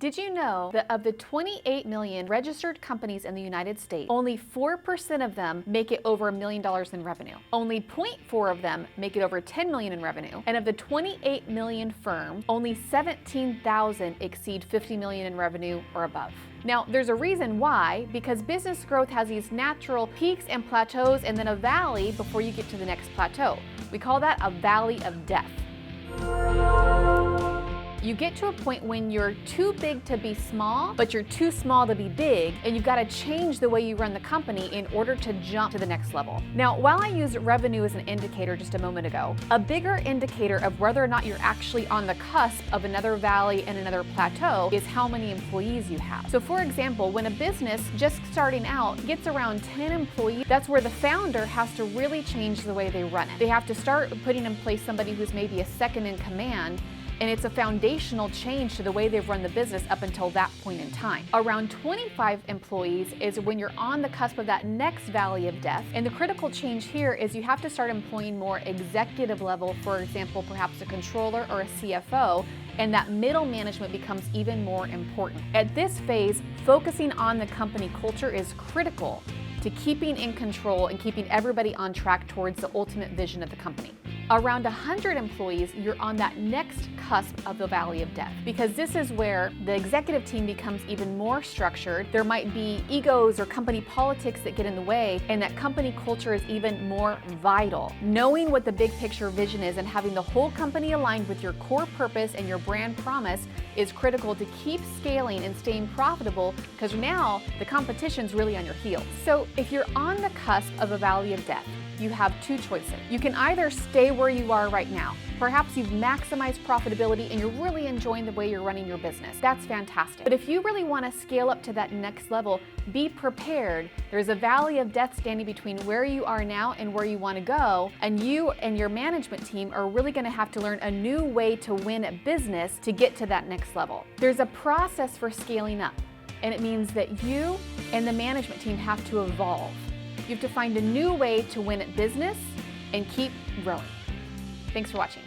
Did you know that of the 28 million registered companies in the United States, only 4% of them make it over $1 million in revenue? Only 0.4 of them make it over 10 million in revenue. And of the 28 million firms, only 17,000 exceed 50 million in revenue or above. Now, there's a reason why, because business growth has these natural peaks and plateaus and then a valley before you get to the next plateau. We call that a valley of death. You get to a point when you're too big to be small, but you're too small to be big, and you've got to change the way you run the company in order to jump to the next level. Now, while I used revenue as an indicator just a moment ago, a bigger indicator of whether or not you're actually on the cusp of another valley and another plateau is how many employees you have. So for example, when a business just starting out gets around 10 employees, that's where the founder has to really change the way they run it. They have to start putting in place somebody who's maybe a second in command, and it's a foundational change to the way they've run the business up until that point in time. Around 25 employees is when you're on the cusp of that next valley of death. And the critical change here is you have to start employing more executive level, for example, perhaps a controller or a CFO, and that middle management becomes even more important. At this phase, focusing on the company culture is critical to keeping in control and keeping everybody on track towards the ultimate vision of the company. Around 100 employees, you're on that next cusp of the valley of death, because this is where the executive team becomes even more structured. There might be egos or company politics that get in the way, and that company culture is even more vital. Knowing what the big picture vision is and having the whole company aligned with your core purpose and your brand promise is critical to keep scaling and staying profitable, because now the competition's really on your heels. So if you're on the cusp of a valley of death, you have two choices. You can either stay where you are right now. Perhaps you've maximized profitability and you're really enjoying the way you're running your business. That's fantastic. But if you really want to scale up to that next level, be prepared. There's a valley of death standing between where you are now and where you want to go, and you and your management team are really going to have to learn a new way to win at business to get to that next level. There's a process for scaling up, and it means that you and the management team have to evolve. You have to find a new way to win at business and keep growing. Thanks for watching.